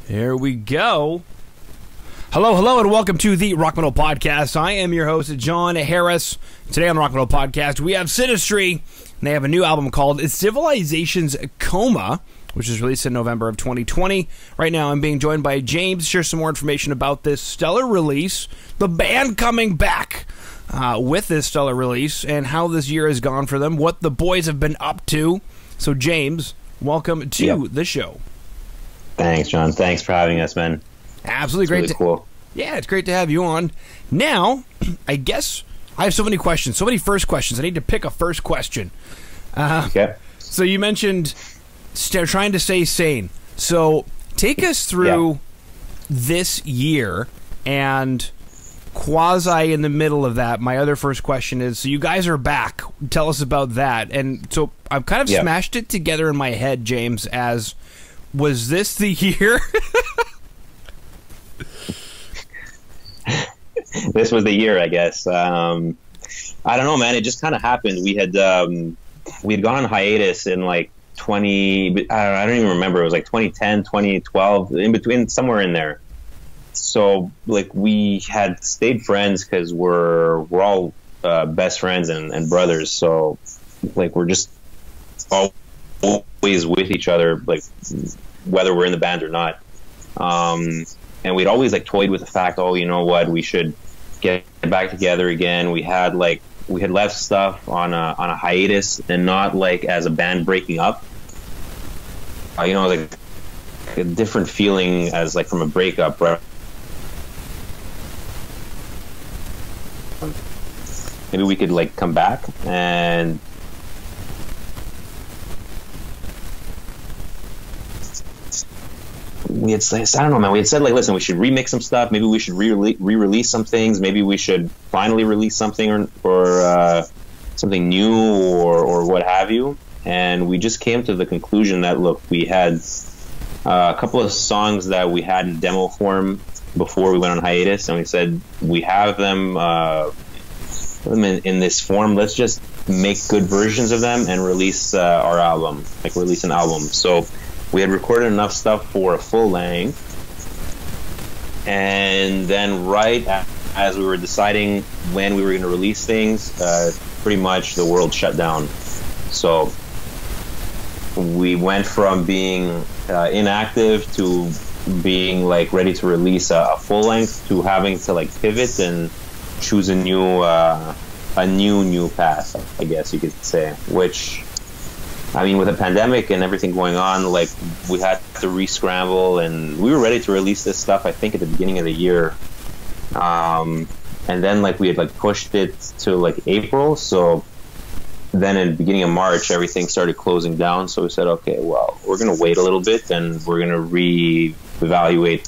Here we go. Hello, and welcome to the Rock Metal Podcast. I am your host, John Harris. Today on the Rock Metal Podcast, we have SYNASTRY, and they have a new album called Civilization's Coma, which is released in November of 2020. Right now, I'm being joined by James to share some more information about this stellar release, the band coming back with this stellar release, and how this year has gone for them, what the boys have been up to. So, James, welcome to the show. Thanks, John. Thanks for having us, man. Absolutely great. Really cool. Yeah, it's great to have you on. Now, I guess I have so many questions, so many first questions. I need to pick a first question. Okay. So you mentioned trying to stay sane. So take us through this year, and quasi in the middle of that, my other first question is, so you guys are back. Tell us about that. And so I've kind of smashed it together in my head, James, as, was this the year? This was the year, I guess. I don't know, man. It just kind of happened. We had gone on hiatus in like 20. I don't even remember. It was like 2010, 2012, in between, somewhere in there. So like we had stayed friends because we're all best friends and brothers. So like we're just always with each other, like whether we're in the band or not. And we'd always like toyed with the fact, oh, you know what, we should get back together again. We had left stuff on a hiatus, and not like as a band breaking up. You know, like a different feeling as like from a breakup, right? Maybe we could like come back and we had said, I don't know, man. We had said, like, listen, we should remix some stuff. Maybe we should re-release some things. Maybe we should finally release something or something new or what have you. And we just came to the conclusion that, look, we had a couple of songs that we had in demo form before we went on hiatus, and we said we have them in this form. Let's just make good versions of them and release our album, like release an album. So we had recorded enough stuff for a full length, and then right as we were deciding when we were going to release things, pretty much the world shut down. So we went from being inactive to being like ready to release a full length to having to like pivot and choose a new path, I guess you could say, which, I mean, with a pandemic and everything going on, like, we had to re-scramble, and we were ready to release this stuff, I think, at the beginning of the year. And then, like, we had, like, pushed it to, like, April, so then in the beginning of March, everything started closing down, so we said, okay, well, we're going to wait a little bit, and we're going to re-evaluate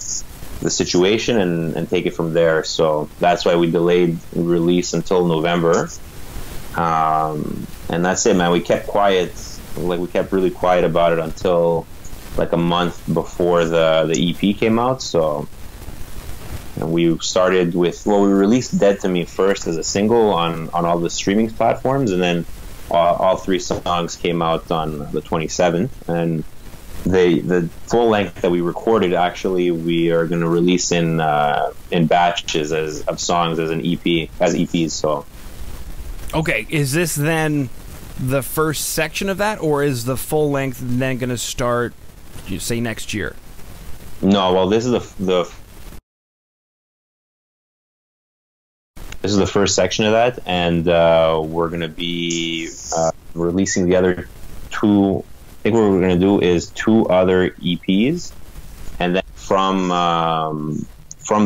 the situation and take it from there. So that's why we delayed release until November. And that's it, man. We kept quiet. Like, we kept really quiet about it until like a month before the EP came out. So, and we started with, well, we released Dead to Me first as a single on all the streaming platforms, and then all three songs came out on the 27th. And the full length that we recorded, actually, we are going to release in batches of songs as an EP, as EPs. So, okay, is this then the first section of that, or is the full length then going to start, you say, next year? No, well, this is the first section of that, and we're going to be releasing the other two. I think what we're going to do is two other EPs, and then from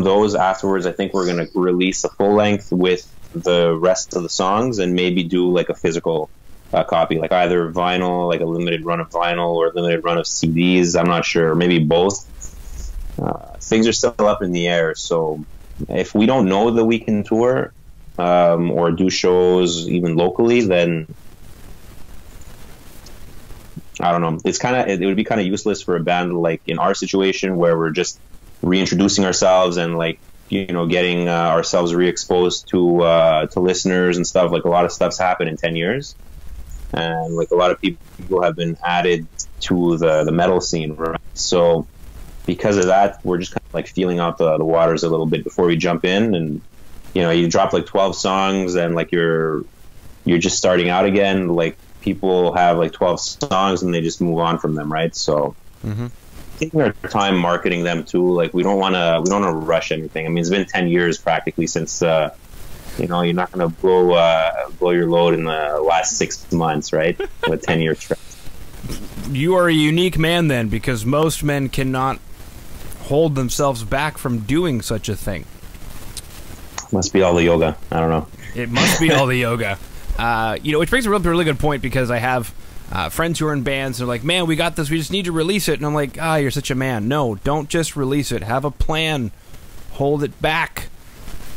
those afterwards, I think we're going to release a full length with the rest of the songs, and maybe do like a physical copy, like either vinyl, like a limited run of vinyl, or a limited run of CDs. I'm not sure, maybe both. Things are still up in the air, so if we don't know that we can tour or do shows even locally, then I don't know. It would be kind of useless for a band like in our situation, where we're just reintroducing ourselves and, like, you know, getting ourselves re-exposed to listeners and stuff. Like, a lot of stuff's happened in 10 years, and like a lot of people have been added to the metal scene, right? So because of that, we're just kind of like feeling out the waters a little bit before we jump in. And you drop like 12 songs, and like you're just starting out again. Like people have like 12 songs and they just move on from them, right? So taking our time marketing them too. Like we don't want to rush anything. I mean, it's been 10 years practically since you're not going to blow your load in the last 6 months, right? With 10-year stretch. You are a unique man then, because most men cannot hold themselves back from doing such a thing. Must be all the yoga. I don't know. It must be all the yoga. Which brings a really good point, because I have friends who are in bands, and they're like, man, we got this, we just need to release it. And I'm like, you're such a man. No, don't just release it. Have a plan. Hold it back.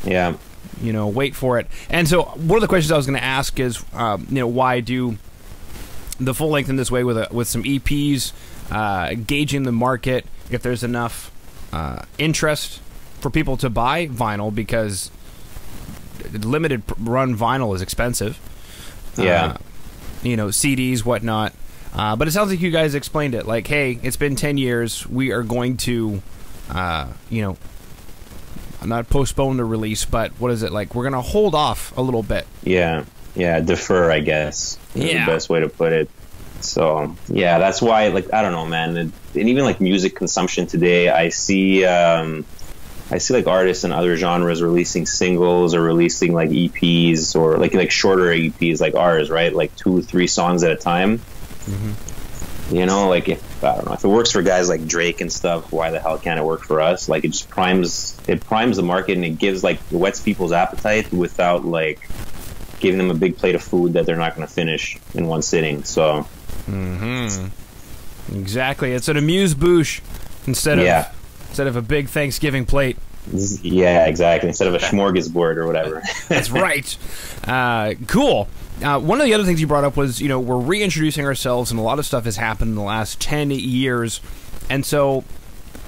Yeah. Wait for it. And so one of the questions I was going to ask is, why do the full length in this way with some EPs, gauging the market, if there's enough interest for people to buy vinyl, because limited run vinyl is expensive. Yeah. CDs, whatnot. But it sounds like you guys explained it. Like, hey, it's been 10 years. We are going to, not postpone the release, but what is it like? We're going to hold off a little bit. Yeah. Yeah. Defer, I guess. Is the best way to put it. So, yeah, that's why, like, I don't know, man. And even like music consumption today, I see like artists in other genres releasing singles or releasing like EPs or like shorter EPs like ours, right? Like 2-3 songs at a time. Like I don't know, if it works for guys like Drake and stuff, why the hell can't it work for us? Like it just primes the market, and it whets people's appetite without like giving them a big plate of food that they're not going to finish in one sitting. So exactly, it's an amuse-bouche instead of a big Thanksgiving plate. Yeah, exactly. Instead of a smorgasbord or whatever. That's right. Cool. One of the other things you brought up was, we're reintroducing ourselves, and a lot of stuff has happened in the last 10 years. And so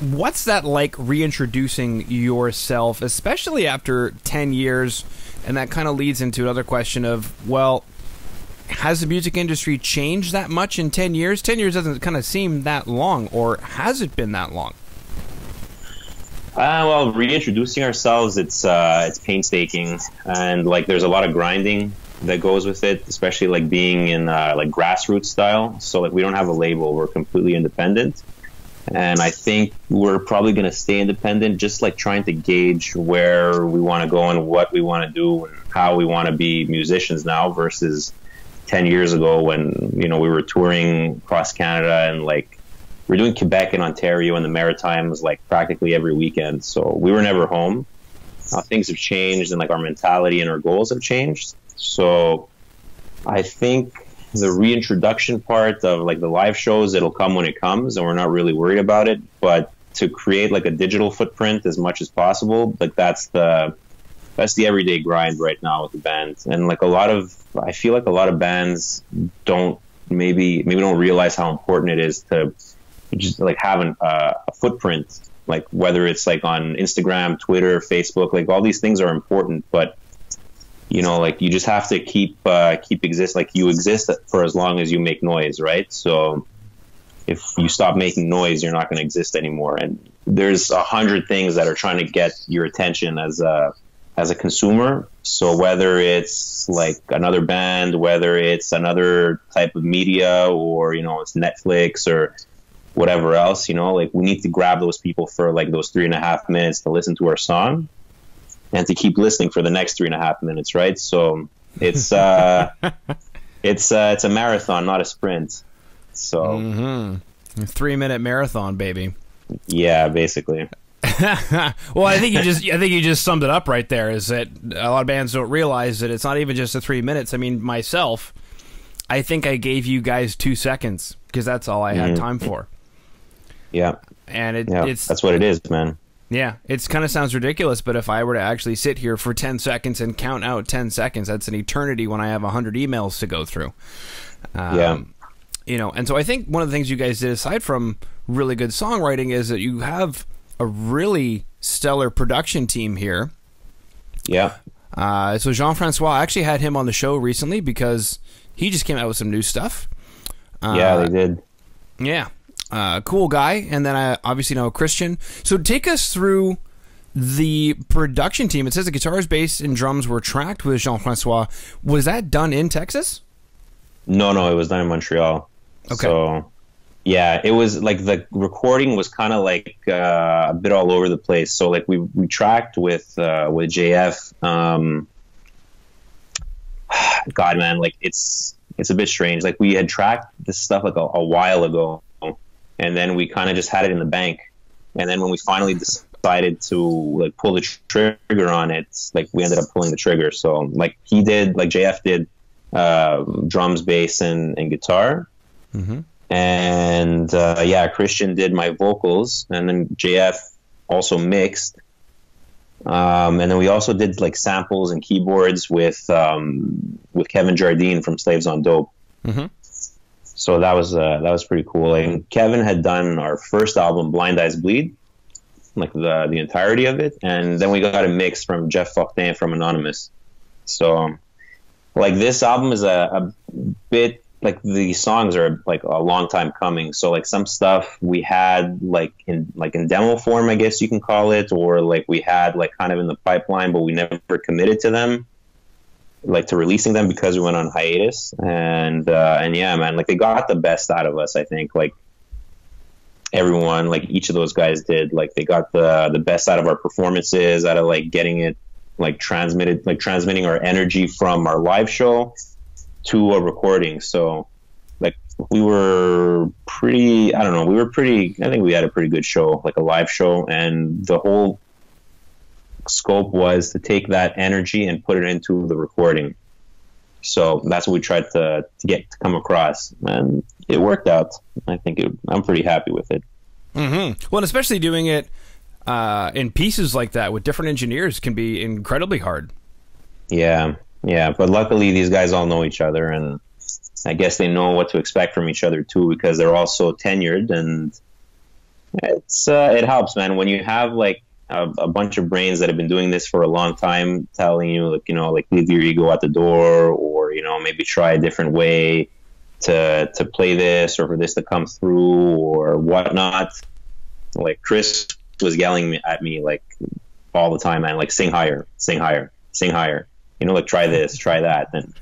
what's that like, reintroducing yourself, especially after 10 years? And that kind of leads into another question of, well, has the music industry changed that much in 10 years? 10 years doesn't kind of seem that long, or has it been that long? Well, reintroducing ourselves, it's painstaking, and like there's a lot of grinding that goes with it, especially like being in like grassroots style. So like we don't have a label, we're completely independent, and I think we're probably going to stay independent, just like trying to gauge where we want to go and what we want to do and how we want to be musicians now versus 10 years ago when we were touring across Canada, and like we're doing Quebec and Ontario and the Maritimes like practically every weekend. So we were never home. Things have changed, and like our mentality and our goals have changed. So I think the reintroduction part of like the live shows, it'll come when it comes, and we're not really worried about it. But to create like a digital footprint as much as possible, like that's the everyday grind right now with the band. And like I feel like a lot of bands maybe don't realize how important it is to just like having a footprint, like whether it's like on Instagram, Twitter, Facebook, like all these things are important, but like you just have to keep exist. Like you exist for as long as you make noise, right? So if you stop making noise, you're not going to exist anymore. And there's 100 things that are trying to get your attention as a consumer. So whether it's like another band, whether it's another type of media, or it's Netflix or whatever else, like we need to grab those people for like those 3.5 minutes to listen to our song, and to keep listening for the next 3.5 minutes, right? So it's it's a marathon, not a sprint. So 3-minute marathon, baby. Yeah, basically. Well, I think you just summed it up right there. Is that a lot of bands don't realize that it's not even just the 3 minutes. I mean, myself, I think I gave you guys 2 seconds because that's all I had time for. Yeah, and that's what it is, man. Yeah, it kind of sounds ridiculous, but if I were to actually sit here for 10 seconds and count out 10 seconds, that's an eternity when I have 100 emails to go through. And so I think one of the things you guys did, aside from really good songwriting, is that you have a really stellar production team here. Yeah. So Jean-Francois, I actually had him on the show recently because he just came out with some new stuff. Yeah, they did. Yeah. cool guy, and then I obviously know Christian. So take us through the production team. It says the guitars, bass, and drums were tracked with Jean-Francois. Was that done in Texas? No, it was done in Montreal. Okay. So, yeah, it was like the recording was kind of like a bit all over the place. So, like we tracked with JF. God, man, like it's a bit strange. Like we had tracked this stuff like a while ago, and then we kind of just had it in the bank. And then when we finally decided to like pull the trigger on it, like we ended up pulling the trigger. So like JF did drums, bass, and guitar. Mm-hmm. And Christian did my vocals, and then JF also mixed. And then we also did like samples and keyboards with Kevin Jardine from Slaves on Dope. Mm-hmm. So that was pretty cool. And Kevin had done our first album, Blind Eyes Bleed, like the entirety of it, and then we got a mix from Jeff Fortin from Anonymous. So like this album is a bit like the songs are like a long time coming. So like some stuff we had like in demo form, I guess you can call it, or like we had like kind of in the pipeline, but we never committed to them, like to releasing them because we went on hiatus. And yeah, man, like they got the best out of us. I think like everyone, like each of those guys did, like they got the best out of our performances, out of like getting it like transmitting our energy from our live show to a recording. So like we were pretty, I think we had a pretty good show, like a live show, and the whole scope was to take that energy and put it into the recording. So that's what we tried to get to come across, and it worked out. I'm pretty happy with it. Mm-hmm. Well, and especially doing it in pieces like that with different engineers can be incredibly hard. Yeah, but luckily these guys all know each other, and I guess they know what to expect from each other too, because they're all so tenured, and it helps, man, when you have like a bunch of brains that have been doing this for a long time telling you, like, like leave your ego at the door, or maybe try a different way to play this, or for this to come through or whatnot. Like Chris was yelling at me like all the time, man, like sing higher, like try this, try that. And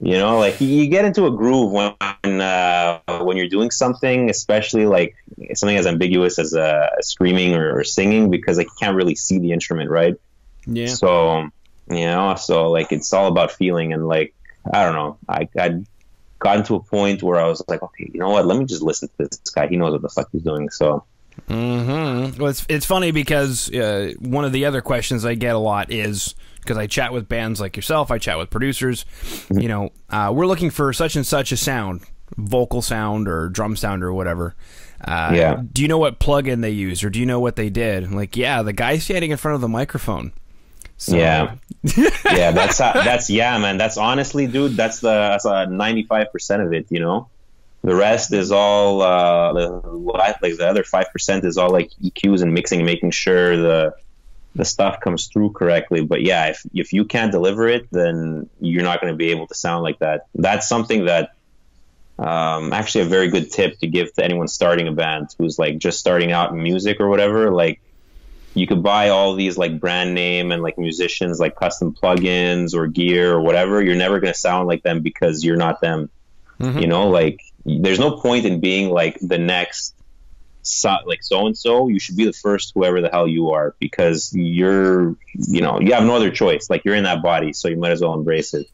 like you get into a groove when you're doing something, especially like something as ambiguous as screaming or singing, because like you can't really see the instrument, right? Yeah. So so like it's all about feeling, and like I don't know, I'd gotten to a point where I was like, okay, you know what? Let me just listen to this guy. He knows what the fuck he's doing. So. Mm-hmm. Well, it's funny because one of the other questions I get a lot is, because I chat with bands like yourself, I chat with producers, we're looking for such and such a sound, vocal sound or drum sound or whatever. Do you know what plugin they use, or do you know what they did? I'm like, yeah, the guy standing in front of the microphone. So. Yeah. Yeah, man. That's honestly, dude, that's 95% of it, The rest is all, the other 5% is all like EQs and mixing and making sure the stuff comes through correctly. But yeah, if you can't deliver it, then you're not going to be able to sound like that. That's something that, actually a very good tip to give to anyone starting a band who's like just starting out in music or whatever. Like you could buy all these like brand name and like musicians, like custom plugins or gear or whatever. You're never going to sound like them because you're not them. Mm-hmm. Like there's no point in being like the next like so-and-so. You should be the first whoever the hell you are, because you have no other choice. Like you're in that body, so you might as well embrace it.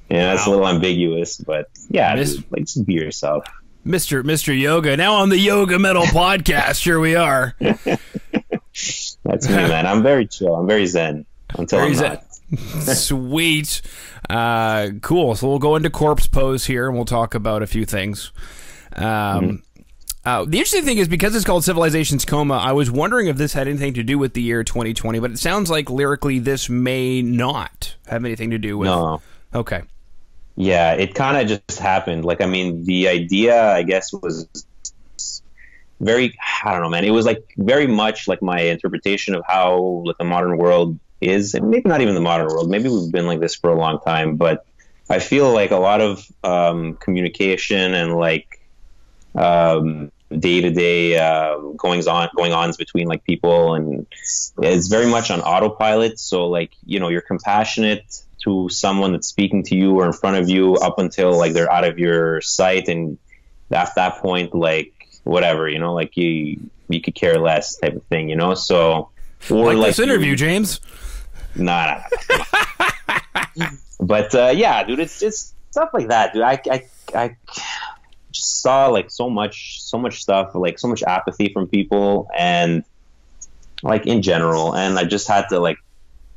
That's a little ambiguous, but yeah, like just be yourself. Mr. Yoga. Now on the Yoga Metal Podcast, here we are. That's me, man. I'm very chill. I'm very zen until I'm not. Sweet. Cool. So we'll go into corpse pose here, and we'll talk about a few things. The interesting thing is, because it's called Civilization's Coma, I was wondering if this had anything to do with the year 2020, but it sounds like lyrically this may not have anything to do with... No. Okay. Yeah, it kind of just happened. Like, I mean, the idea, I guess, was very... I don't know, man. It was, like, very much like my interpretation of how like, the modern world is, and maybe not even the modern world. Maybe we've been like this for a long time, but I feel like a lot of communication and like day-to-day going ons between like people, and it's very much on autopilot. So like, you know, you're compassionate to someone that's speaking to you or in front of you up until like they're out of your sight, and at that point, like whatever, you know, like you could care less type of thing, you know. So or like this interview, James. Nah. But yeah, dude, it's just stuff like that, dude. I just saw like so much stuff, like so much apathy from people, and like in general, and I just had to like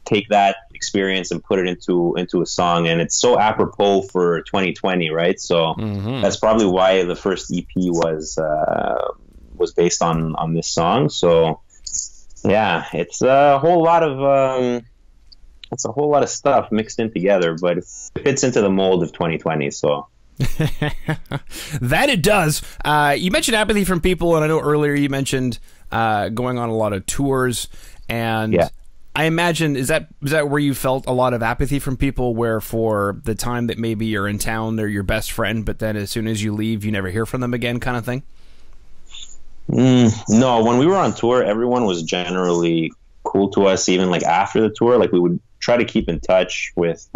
take that experience and put it into a song, and it's so apropos for 2020, right? So that's probably why the first EP was based on this song. So yeah, it's a whole lot of stuff mixed in together, but it fits into the mold of 2020. So that it does. You mentioned apathy from people, and I know earlier you mentioned going on a lot of tours, and yeah. I imagine is that where you felt a lot of apathy from people, where for the time that maybe you're in town, they're your best friend, but then as soon as you leave, you never hear from them again, kind of thing? No, when we were on tour, everyone was generally cool to us, even like after the tour. Like we would try to keep in touch with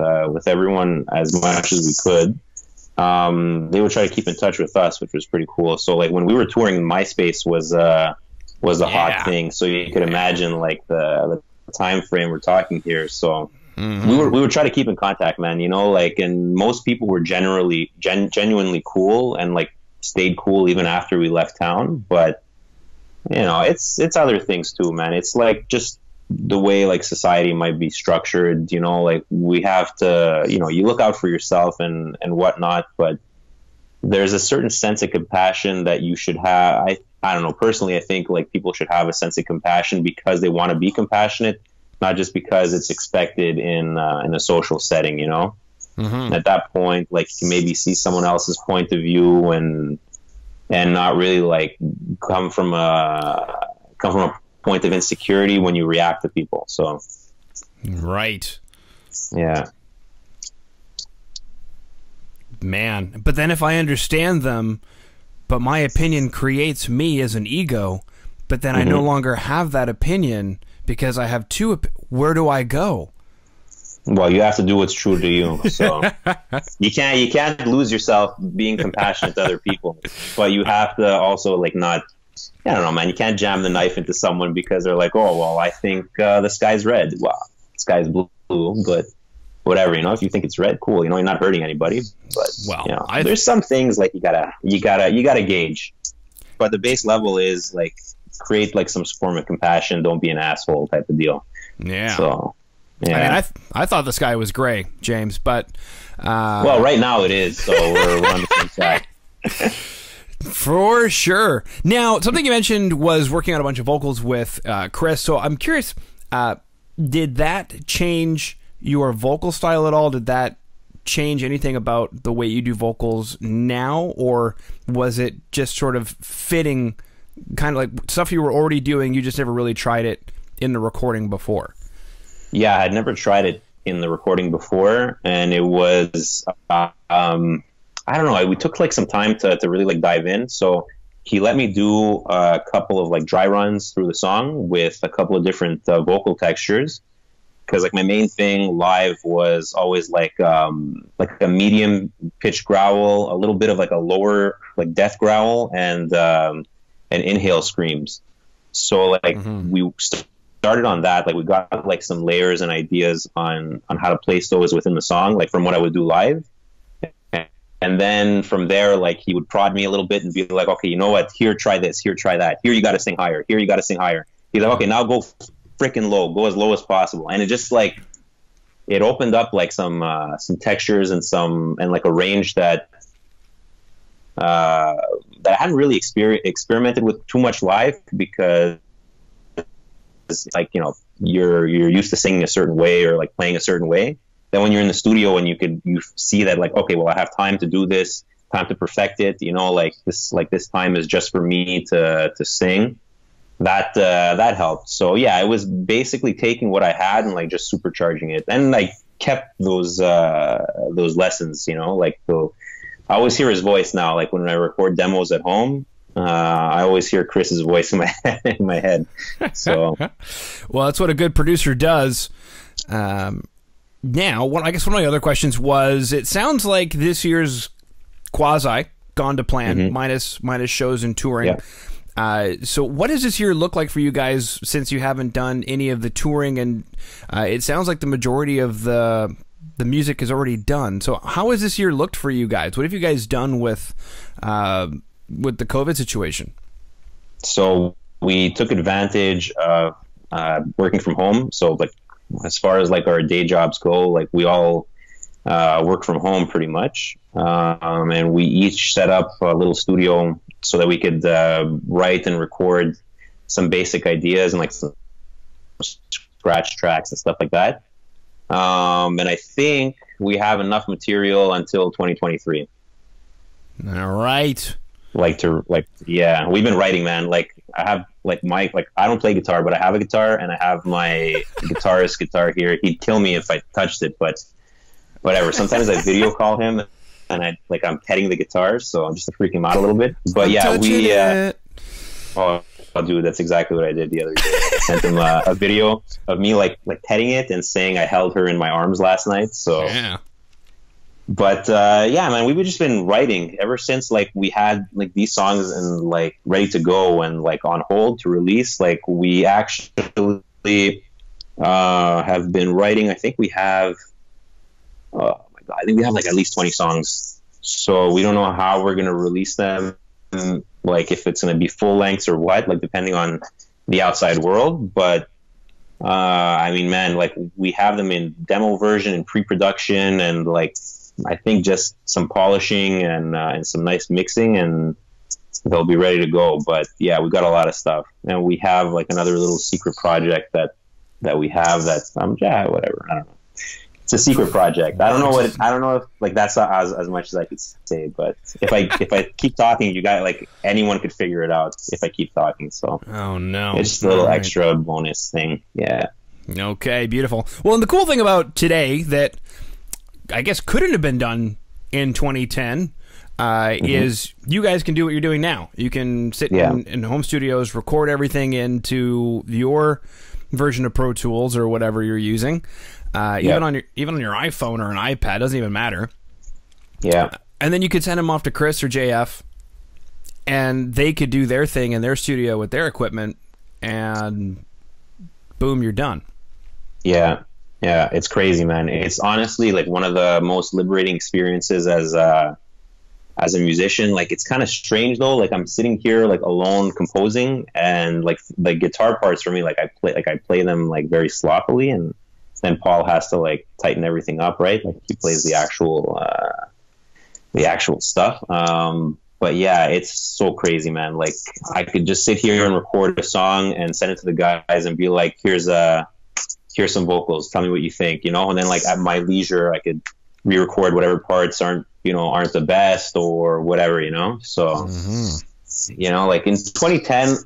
everyone as much as we could. They would try to keep in touch with us, which was pretty cool. So like when we were touring, MySpace was a hot thing. So you could imagine like the time frame we're talking here. So we would try to keep in contact, man, you know, like, and most people were generally genuinely cool and like stayed cool even after we left town. But you know, it's other things too, man. It's like just the way like society might be structured, you know, like we have to, you know, you look out for yourself and whatnot, but there's a certain sense of compassion that you should have. I don't know, personally, I think like people should have a sense of compassion because they want to be compassionate, not just because it's expected in a social setting, you know. At that point, like you maybe see someone else's point of view and not really like come from a point of insecurity when you react to people. So right, yeah, man. But then if I understand them, but my opinion creates me as an ego, but then I no longer have that opinion because I have two. Where do I go? Well, you have to do what's true to you. So you can't lose yourself being compassionate to other people, but you have to also like not. I don't know, man. You can't jam the knife into someone because they're like, oh, well, I think the sky's red. Well, the sky's blue, but whatever, you know. If you think it's red, cool. You know, you're not hurting anybody. But well, you know, there's some things like you gotta gauge. But the base level is like create like some form of compassion. Don't be an asshole type of deal. Yeah. So. Yeah. I mean, I thought the sky was gray, James, but well, right now it is, so we're on the same track. For sure. Now, something you mentioned was working on a bunch of vocals with Chris. So I'm curious, did that change your vocal style at all? Did that change anything about the way you do vocals now, or was it just sort of fitting, kind of like stuff you were already doing? You just never really tried it in the recording before. Yeah, I'd never tried it in the recording before, and it was, I don't know, we took like some time to really like dive in. So he let me do a couple of like dry runs through the song with a couple of different vocal textures, because like my main thing live was always like a medium pitch growl, a little bit of like a lower like death growl, and inhale screams. So like we started on that, like we got like some layers and ideas on how to place those within the song, like from what I would do live. And then from there, like he would prod me a little bit and be like, okay, you know what, here, try this, here, try that, here you got to sing higher, here you got to sing higher. He's like, okay, now go freaking low, go as low as possible. And it just like, it opened up like some textures and like a range that I hadn't really experimented with too much live, because like, you know, you're used to singing a certain way or like playing a certain way. Then when you're in the studio and you see that like, okay, well, I have time to do this, time to perfect it, you know, like this time is just for me to sing. That helped. So yeah, it was basically taking what I had and like just supercharging it, and like kept those lessons, you know, like I always hear his voice now, like when I record demos at home. I always hear Chris's voice in my head. So, well, that's what a good producer does. Now, I guess one of my other questions was: it sounds like this year's quasi gone to plan, minus shows and touring. Yeah. So what does this year look like for you guys, since you haven't done any of the touring, and it sounds like the majority of the music is already done. So how has this year looked for you guys? What have you guys done with the COVID situation? So we took advantage of working from home. So like, as far as like our day jobs go, like we all work from home pretty much. And we each set up a little studio so that we could write and record some basic ideas and like some scratch tracks and stuff like that. And I think we have enough material until 2023. All right. Yeah, we've been writing, man. Like I have I don't play guitar, but I have a guitar, and I have my guitarist guitar here. He'd kill me if I touched it, but whatever. Sometimes I video call him, and I'm petting the guitar, so I'm just to freak him out a little bit. But oh, dude, that's exactly what I did the other day. I sent him a video of me like petting it and saying I held her in my arms last night. So yeah. But yeah, man, we've just been writing ever since like we had like these songs and like ready to go and like on hold to release. Like we actually have been writing. I think we have oh my god, I think we have like at least 20 songs. So we don't know how we're gonna release them, like if it's gonna be full lengths or what, like depending on the outside world. But I mean, man, like we have them in demo version and pre-production, and like I think just some polishing and some nice mixing, and they'll be ready to go. But yeah, we got a lot of stuff, and we have like another little secret project that we have that yeah, whatever, I don't know. It's a secret project. I don't know if like that's as much as I could say, but if I keep talking, you got like anyone could figure it out if I keep talking. So oh no, it's just a little extra bonus thing. Yeah. Okay, beautiful. Well, and the cool thing about today that I guess couldn't have been done in 2010 is you guys can do what you're doing now. You can sit in home studios, record everything into your version of Pro Tools or whatever you're using. Even on your iPhone or an iPad, doesn't even matter. Yeah. And then you could send them off to Chris or JF, and they could do their thing in their studio with their equipment, and boom, you're done. Yeah. Yeah, it's crazy, man. It's honestly like one of the most liberating experiences as a musician. Like it's kind of strange though. Like I'm sitting here like alone composing, and like the guitar parts for me, like I play them like very sloppily, and then Paul has to like tighten everything up, right? Like he plays the actual stuff. But yeah, it's so crazy, man. Like I could just sit here and record a song and send it to the guys and be like, here's some vocals, tell me what you think, you know? And then like at my leisure, I could re-record whatever parts aren't the best or whatever, you know? So, you know, like in 2010,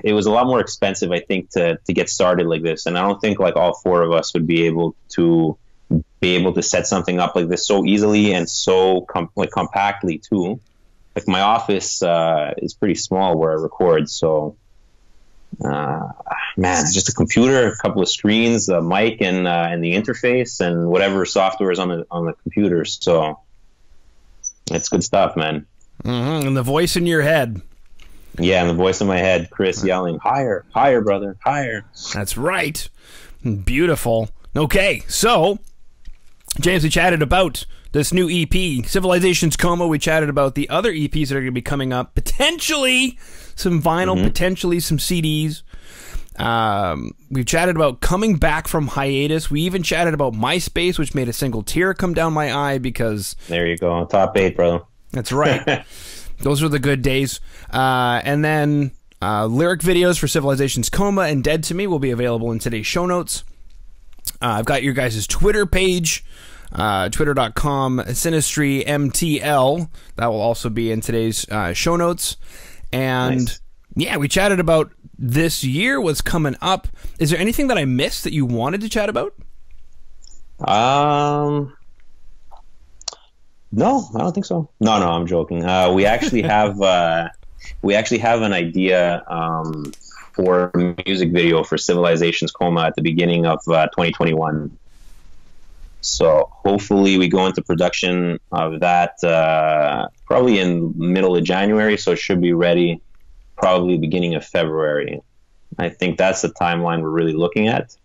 it was a lot more expensive, I think, to get started like this. And I don't think like all four of us would be able to set something up like this so easily and so compactly too. Like my office is pretty small where I record. So, man, just a computer, a couple of screens, a mic, and the interface, and whatever software is on the computer. So it's good stuff, man. And the voice in your head. Yeah, and the voice in my head, Chris yelling, "Higher, higher, brother, higher." That's right. Beautiful. Okay, so James, we chatted about this new EP, Civilization's Coma. We chatted about the other EPs that are going to be coming up, potentially some vinyl, potentially some CDs. We've chatted about coming back from hiatus. We even chatted about MySpace, which made a single tear come down my eye because... There you go. Top 8, brother. That's right. Those were the good days. And then lyric videos for Civilization's Coma and Dead to Me will be available in today's show notes. I've got your guys' Twitter page, twitter.com SYNASTRYMTL. That will also be in today's show notes. And yeah, we chatted about this year, what's coming up. Is there anything that I missed that you wanted to chat about? No, I don't think so. No, I'm joking. We actually have we actually have an idea for a music video for Civilization's Coma at the beginning of 2021. So hopefully we go into production of that probably in middle of January. So it should be ready probably beginning of February. I think that's the timeline we're really looking at.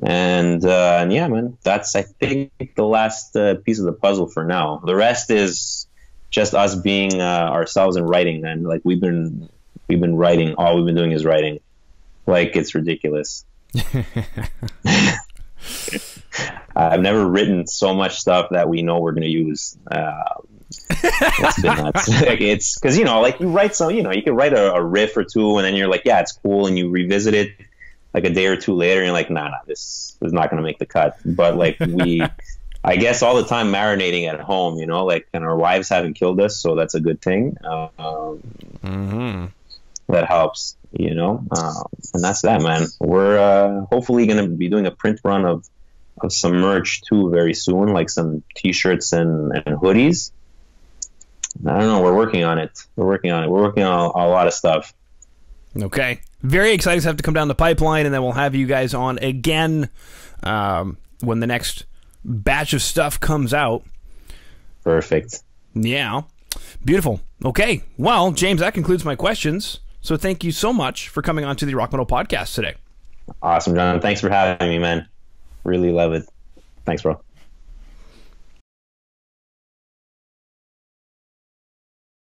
And yeah, man, that's, I think, the last piece of the puzzle for now. The rest is just us being ourselves and writing. And like we've been writing. All we've been doing is writing. Like, it's ridiculous. I've never written so much stuff that we know we're going to use. It's been nuts. Like, it's because, you know, like you write some, you know, you can write a riff or two and then you're like, yeah, it's cool. And you revisit it like a day or two later and you're like, nah, this is not going to make the cut. But like I guess all the time marinating at home, you know, like, and our wives haven't killed us. So that's a good thing. That helps, you know, and that's that, man. We're hopefully going to be doing a print run of some merch too very soon, like some t-shirts and hoodies. I don't know. We're working on it. We're working on a lot of stuff. Okay. Very exciting stuff to come down the pipeline, and then we'll have you guys on again when the next batch of stuff comes out. Perfect. Yeah. Beautiful. Okay. Well, James, that concludes my questions. So thank you so much for coming on to the Rock Metal Podcast today. Awesome, John. Thanks for having me, man. Really love it. Thanks, bro.